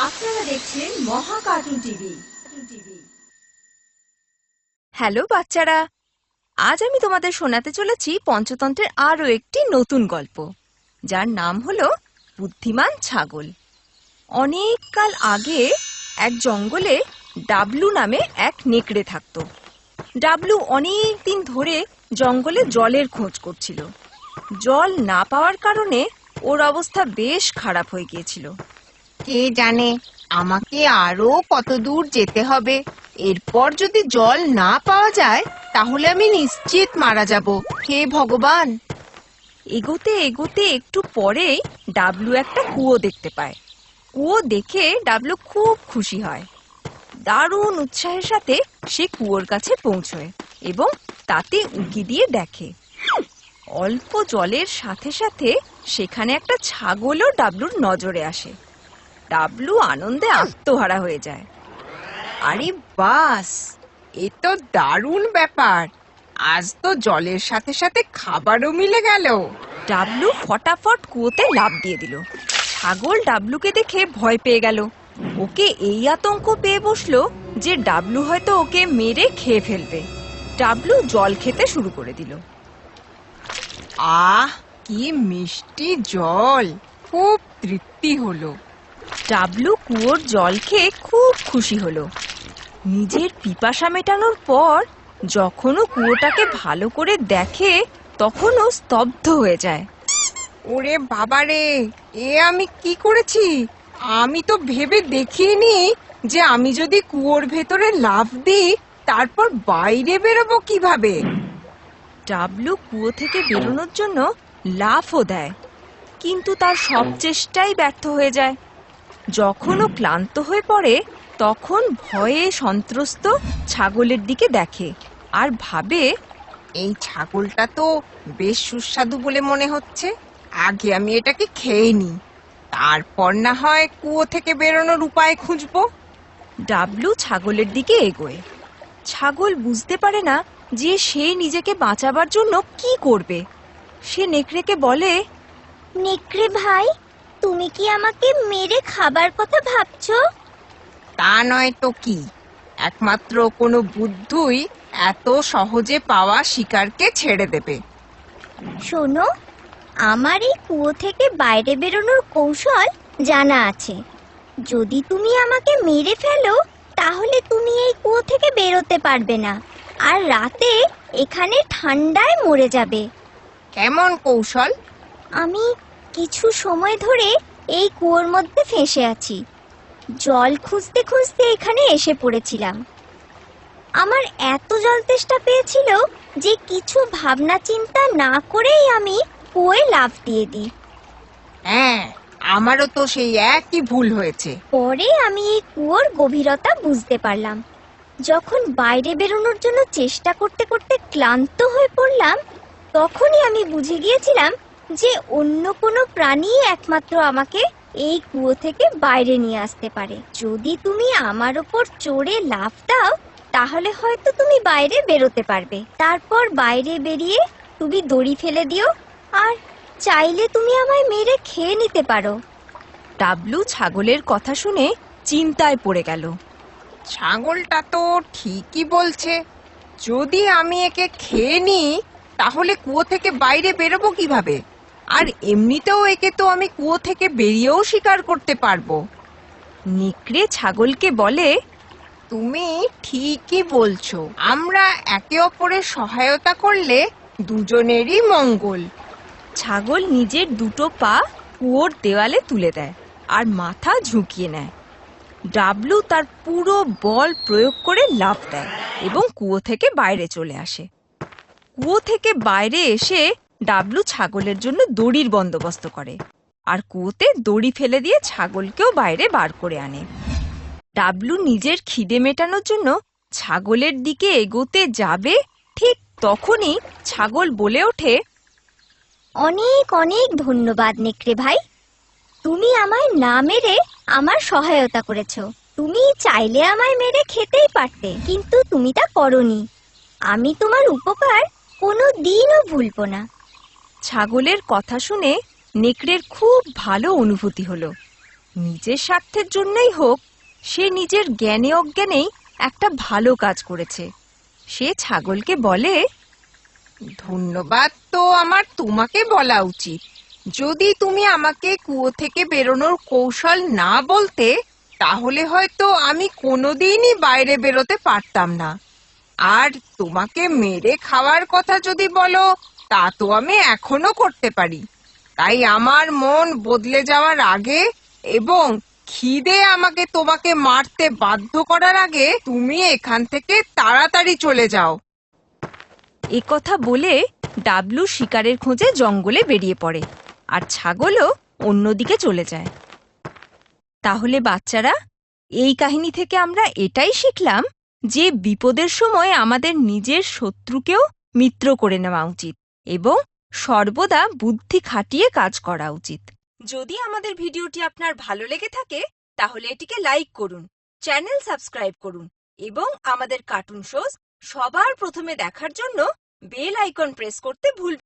আপনারা দেখছেন মহা কার্টুন টিভি। হ্যালো বাচ্চারা, আজ আমি তোমাদের শোনাতে চলেছি পঞ্চতন্ত্রের আরও একটি নতুন গল্প, যার নাম হলো বুদ্ধিমান ছাগল। অনেক কাল আগে এক জঙ্গলে ডাবলু নামে এক নেকড়ে থাকত। ডাবলু অনেক দিন ধরে জঙ্গলে জলের খোঁজ করছিল। জল না পাওয়ার কারণে ওর অবস্থা বেশ খারাপ হয়ে গিয়েছিল। কে জানে আমাকে আরো কত দূর যেতে হবে। এরপর যদি জল না পাওয়া যায় তাহলে আমি নিশ্চিত মারা যাব। হে ভগবান! এগোতে এগোতে একটু পরেই ডাবলু একটা কুয়ো দেখতে পায়। কুয়ো দেখে ডাবলু খুব খুশি হয়। দারুণ উৎসাহের সাথে সে কুয়োর কাছে পৌঁছয় এবং তাতে উঁকি দিয়ে দেখে অল্প জলের সাথে সাথে সেখানে একটা ছাগলও ডাবলুর নজরে আসে। ডাবলু আনন্দে আত্মহারা হয়ে যায়। আরে বাস, এ তো দারুণ ব্যাপার। আজ তো জলের সাথে সাথে খাবারও মিলে গেল। ডাবলু ফটাফট কুয়োতে লাফ দিয়ে দিল। ছাগল ডাবলুকে দেখে ভয় পেয়ে গেল। ওকে এই আতঙ্ক পেয়ে বসলো যে ডাবলু হয়তো ওকে মেরে খেয়ে ফেলবে। ডাবলু জল খেতে শুরু করে দিল। আহ, কি মিষ্টি জল! খুব তৃপ্তি হলো। ডাবলু কুয়োর জল খেয়ে খুব খুশি হলো। নিজের পিপাসা মেটানোর পর যখনও কুয়োটাকে ভালো করে দেখে তখনও স্তব্ধ হয়ে যায়। ওরে বাবারে, এ আমি কি করেছি! আমি তো ভেবে দেখিনি যে আমি যদি কুয়োর ভেতরে লাফ দিই তারপর বাইরে বেরোবো কিভাবে। ডাবলু কুয়ো থেকে বেরোনোর জন্য লাফও দেয়, কিন্তু তার সব চেষ্টাই ব্যর্থ হয়ে যায়। যখন ও ক্লান্ত হয়ে পড়ে তখন ভয়ে সন্ত্রস্ত ছাগলের দিকে দেখে আর ভাবে, এই ছাগলটা তো বেশ সুস্বাদু বলে মনে হচ্ছে। আগে আমি এটাকে খেয়ে নিই, তারপর না হয় কুয়ো থেকে বেরোনোর উপায় খুঁজবো। ডাবলু ছাগলের দিকে এগোয়। ছাগল বুঝতে পারে না যে সে নিজেকে বাঁচাবার জন্য কি করবে। সে নেকড়েকে বলে, নেকড়ে ভাই, তুমি কি আমাকে মেরে খাবার কথা ভাবছো? তা নয় তো কি, একমাত্র কোনো বুদ্ধই এত সহজে পাওয়া শিকারকে ছেড়ে দেবে। শোনো, আমার এই কুয়ো থেকে বাইরে বেরোনোর কৌশল জানা আছে। যদি তুমি আমাকে মেরে ফেলো তাহলে তুমি এই কুয়ো থেকে বেরোতে পারবে না, আর রাতে এখানে ঠান্ডায় মরে যাবে। কেমন কৌশল? আমি কিছু সময় ধরে এই কুয়োর মধ্যে ফেঁসে আছি। জল খুঁজতে খুঁজতে এখানে এসে পড়েছিলাম। আমার এত জল তেষ্টা পেয়েছিল যে কিছু ভাবনা চিন্তা না করেই আমি কুয়োয় লাফ দিয়ে দিই। হ্যাঁ, আমারও তো সেই একই ভুল হয়েছে। পরে আমি এই কুয়োর গভীরতা বুঝতে পারলাম। যখন বাইরে বেরোনোর জন্য চেষ্টা করতে করতে ক্লান্ত হয়ে পড়লাম, তখনই আমি বুঝে গিয়েছিলাম যে অন্য কোনো প্রাণী একমাত্র আমাকে এই কুয়ো থেকে বাইরে নিয়ে আসতে পারে। যদি তুমি আমার ওপর চড়ে লাফ দাও তাহলে হয়তো তুমি বাইরে বেরোতে পারবে। তারপর বাইরে বেরিয়ে তুমি দড়ি ফেলে দিও, আর চাইলে তুমি আমায় মেরে খেয়ে নিতে পারো। ডাবলু ছাগলের কথা শুনে চিন্তায় পড়ে গেল। ছাগলটা তো ঠিকই বলছে। যদি আমি একে খেয়ে নিই তাহলে কুয়ো থেকে বাইরে বেরোবো কিভাবে? আর এমনিতেও একে তো আমি কুয়ো থেকে বেরিয়েও শিকার করতে পারবো। নেকড়ে ছাগলকে বলে, তুমি ঠিকই বলছো। আমরা একে অপরের সহায়তা করলে দুজনেরই মঙ্গল। ছাগল নিজের দুটো পা কুয়োর দেওয়ালে তুলে দেয় আর মাথা ঝুঁকিয়ে নেয়। ডাবলু তার পুরো বল প্রয়োগ করে লাফ দেয় এবং কুয়ো থেকে বাইরে চলে আসে। কুয়ো থেকে বাইরে এসে ডাবলু ছাগলের জন্য দড়ির বন্দোবস্ত করে আর কুয়োতে দড়ি ফেলে দিয়ে ছাগলকেও বাইরে বার করে আনে। ডাবলু নিজের খিদে মেটানোর জন্য ছাগলের দিকে এগোতে যাবে, ঠিক তখনই ছাগল বলে ওঠে, অনেক অনেক ধন্যবাদ নেকড়ে ভাই, তুমি আমায় না মেরে আমার সহায়তা করেছো। তুমি চাইলে আমায় মেরে খেতেই পারতে, কিন্তু তুমি তা করোনি। আমি তোমার উপকার কোনো দিনও ভুলবো না। ছাগলের কথা শুনে নেকড়ের খুব ভালো অনুভূতি হলো। নিজের স্বার্থের জন্যই হোক, সে নিজের জ্ঞানে অজ্ঞানেই একটা ভালো কাজ করেছে। সে ছাগলকে বলে, ধন্যবাদ তো আমার তোমাকে বলা উচিত। যদি তুমি আমাকে কুয়ো থেকে বেরোনোর কৌশল না বলতে, তাহলে হয়তো আমি কোনোদিনই বাইরে বেরোতে পারতাম না। আর তোমাকে মেরে খাওয়ার কথা যদি বলো, তা তো আমি এখনো করতে পারি। তাই আমার মন বদলে যাওয়ার আগে এবং খিদে আমাকে তোমাকে মারতে বাধ্য করার আগে তুমি এখান থেকে তাড়াতাড়ি চলে যাও। এ কথা বলে ডাবলু শিকারের খোঁজে জঙ্গলে বেরিয়ে পড়ে, আর ছাগলও অন্যদিকে চলে যায়। তাহলে বাচ্চারা, এই কাহিনী থেকে আমরা এটাই শিখলাম যে বিপদের সময় আমাদের নিজের শত্রুকেও মিত্র করে নেওয়া উচিত এবং সর্বদা বুদ্ধি খাটিয়ে কাজ করা উচিত। যদি আমাদের ভিডিওটি আপনার ভালো লেগে থাকে, তাহলে এটিকে লাইক করুন, চ্যানেল সাবস্ক্রাইব করুন এবং আমাদের কার্টুন শোজ সবার প্রথমে দেখার জন্য বেল আইকন প্রেস করতে ভুলবেন